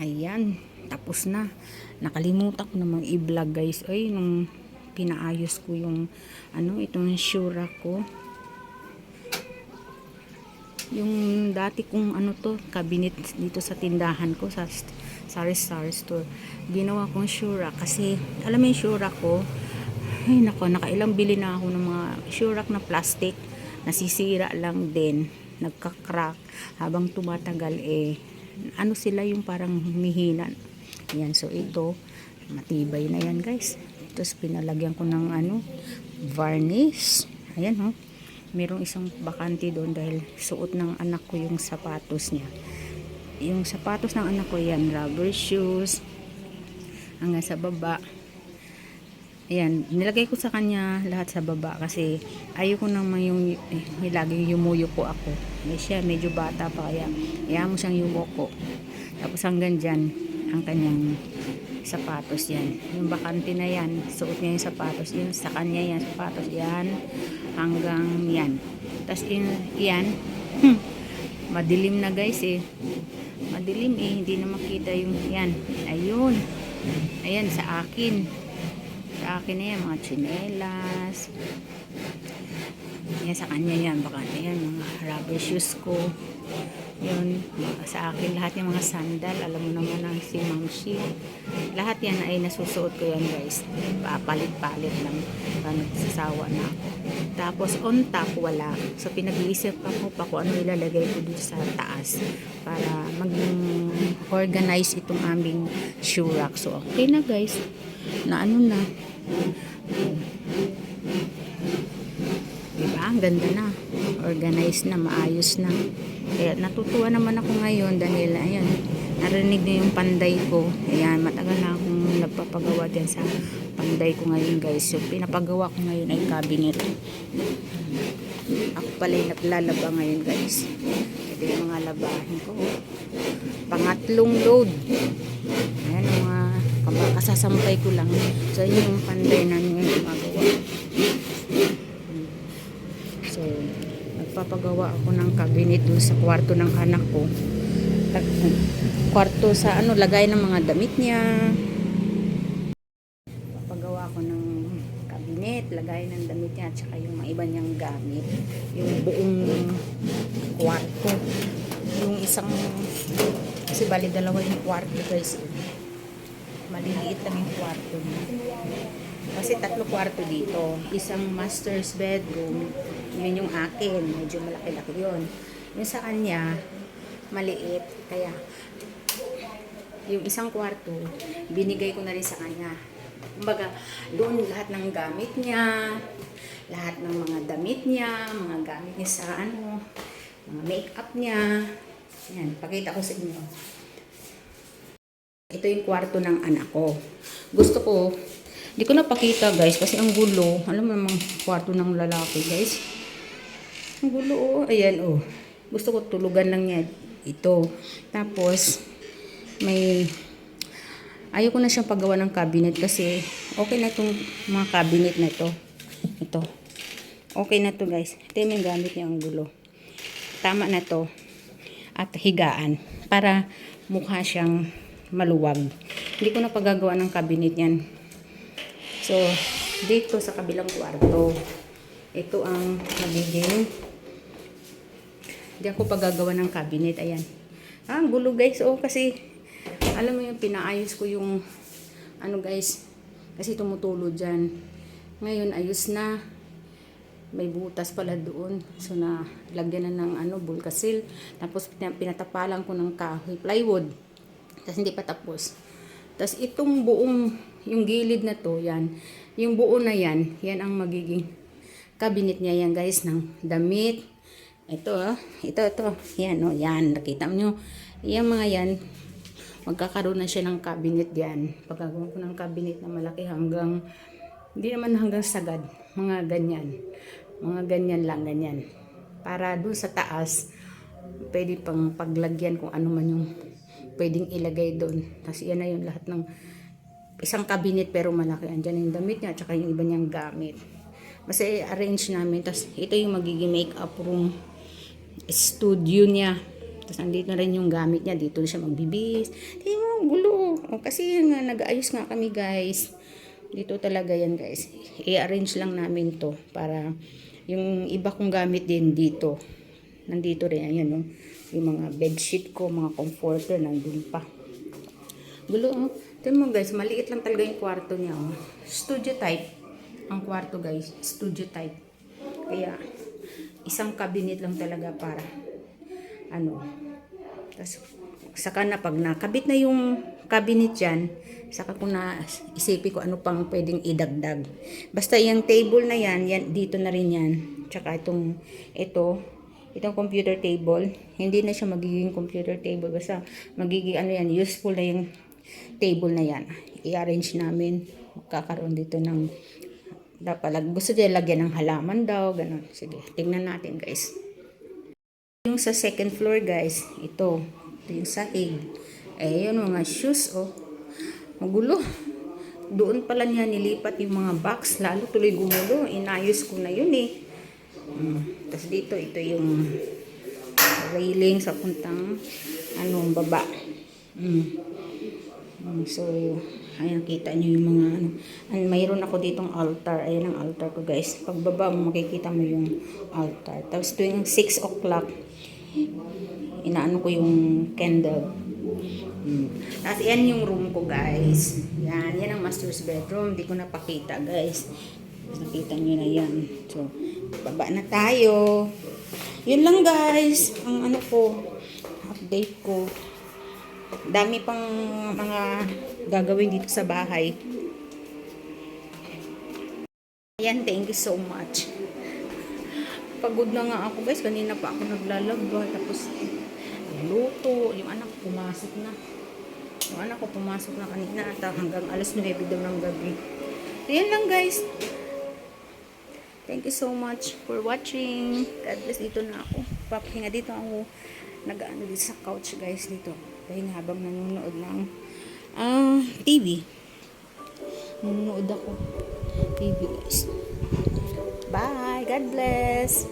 Ayan, tapos na. Nakalimutan ko namang i-vlog guys. Ay, nung pinaayos ko yung itong Shura ko. Yung dati kong cabinet dito sa tindahan ko sa Sari-Sari store. Ginawa kong Shura kasi alam mo yung Shura ko. Ay nako, nakailang bili na ako ng mga Shura na plastic. Nasisira lang din, nagka-crack habang tumatagal sila yung parang humihina. Yan, so ito matibay na yan guys. Tapos pinalagyan ko ng varnish. Ayan ho. Merong isang bakante doon dahil suot ng anak ko yung sapatos niya. Yung sapatos ng anak ko yan, rubber shoes hanggang sa baba. Ayan, nilagay ko sa kanya lahat sa baba kasi ayoko naman yung laging yumuyuko ako. Siya medyo bata pa kaya mo siyang yumuko. Tapos hanggang dyan ang kanyang sapatos yan. Yung bakante na yan, suot niya yung sapatos. Yun sa kanya yan, sapatos yan hanggang yan. Tapos yan, madilim na guys Madilim hindi na makita yung yan. Ayun. Ayan sa akin. Sa akin na yan, mga tsinelas. Yan, sa kanya yan. Baka yan, mga rubber shoes ko. Yun, sa akin lahat yung mga sandal. Alam mo naman ang si Mamshi. Lahat yan ay nasusuot ko yan guys. Papalit-palit lang. Nagsasawa na ako. Tapos on top, wala. So pinag-iisip ako pa kung ano ilalagay ko dito sa taas. Para mag-organize itong aming shoe rack. So okay na guys. Na na. Diba? Ang ganda na. Organized na, maayos na. Kaya natutuwa naman ako ngayon dahil ayan, narinig na yung panday ko. Ayan, matagal na akong nagpapagawa din sa panday ko ngayon guys. So pinapagawa ko ngayon ay cabinet. Ako pala yung naglalaba ngayon guys. Ito yung mga labahin ko. Pangatlong load. Ayan ang mga kasasampay ko lang. So yun yung panday na nyo gumagawa. So nagpapagawa ako ng cabinet dun sa kwarto ng anak ko. Kwarto sa lagay ng mga damit niya. Papagawa ko ng cabinet, lagay ng damit niya at saka yung mga iba niyang gamit. Yung buong kwarto. Yung isang kasi bali dalawa yung kwarto guys. Maliliit lang yung kwarto niya. Kasi 3 kwarto dito. Isang master's bedroom. Yun yung akin. Medyo malaki-laki yun. Yung sa kanya, maliit. Kaya, yung isang kwarto, binigay ko na rin sa kanya. Kumbaga, doon lahat ng gamit niya, lahat ng mga damit niya, mga gamit niya sa mga make-up niya. Yan, pakita ko sa inyo. Ito yung kwarto ng anak ko. Gusto ko, di ko napakita guys kasi ang gulo. Alam mo namang kwarto ng lalaki guys. Ang gulo Ayan Gusto ko tulugan lang niya ito. Tapos, ayaw ko na siyang paggawa ng cabinet kasi okay na itong mga cabinet na ito. Ito. Okay na to guys. Ito yung gamit niya ang gulo. Tama na to. At higaan. Para mukha siyang maluwag. Hindi ko na paggagawa ng cabinet yan. So, dito sa kabilang kwarto, ito ang magiging hindi ako paggagawa ng cabinet. Ayan. Ang gulo guys. Kasi alam mo yung pinaayos ko yung guys. Kasi tumutulo dyan. Ngayon, ayos na. May butas pala doon. So, lagyan na ng bulkasil. Tapos, pinatapalan ko ng kahoy, plywood. Tapos hindi pa tapos. Tapos itong buong, yung gilid na to, yan. Yung buo na yan, yan ang magiging cabinet niya yan guys, ng damit. Ito, ito. Yan, yan. Nakita mo, yung mga yan, magkakaroon na siya ng cabinet yan. Pagkagawa ko ng cabinet na malaki hanggang, hindi naman hanggang sagad. Mga ganyan. Mga ganyan lang, ganyan. Para doon sa taas, pwede pang paglagyan kung ano man yung pwedeng ilagay doon. Tapos yan na yung lahat ng isang cabinet pero malaki. Andyan yung damit niya at saka yung iba niyang gamit. Kasi arrange namin. Tapos ito yung magiging makeup room studio niya. Tapos andito na rin yung gamit niya. Dito na siya magbibis. Tingnan mo, O, kasi nga, nag-aayos nga kami guys. Dito talaga yan guys. I-arrange lang namin to para yung iba kong gamit din dito. Nandito rin. Ayan yung mga bedsheet ko, mga comforter, nandun pa. Gulo, oh. Tignan mo guys, maliit lang talaga yung kwarto niya. Oh. Studio type. Ang kwarto guys, studio type. Kaya, isang cabinet lang talaga para, tas, saka na pag nakabit na yung cabinet dyan, saka ko na isipin ko ano pang pwedeng idagdag. Basta yung table na yan, dito na rin yan. Tsaka itong computer table, hindi na siya magiging computer table. Basta magiging useful na yung table na yan. I-arrange namin. Kakaroon dito ng, gusto niya lagyan ng halaman daw, ganun. Sige, tingnan natin guys. Yung sa second floor guys, ito yung sahig. Yun mga shoes, oh. Magulo. Doon pala niya nilipat yung mga box, lalo tuloy gumulo. Inayos ko na yun eh. Tapos dito, ito yung railing sa puntang baba. So, ayan, kita nyo yung mga mayroon ako ditong altar. Ayan ang altar ko guys. Pagbaba mo, makikita mo yung altar. Tapos tuwing 6 o'clock, inaano ko yung candle. Tapos yan yung room ko guys. Yan ang master's bedroom. Hindi ko napakita guys. Nakita nyo na yan. So, baba na tayo. Yun lang guys. Ang update ko. Dami pang mga gagawin dito sa bahay. Ayan, thank you so much. Pagod na nga ako guys. Kanina pa ako naglalaba. Tapos, luto. Yung anak ko pumasok na. Kanina. Hanggang alas 9 daw ng gabi. So, yan lang guys. Thank you so much for watching. God bless. Dito na ako. Papahinga dito ako. Nag-ano dito sa couch guys dito. Pahinga habang nanonood ng TV. Nanonood ako. TV guys. Bye. God bless.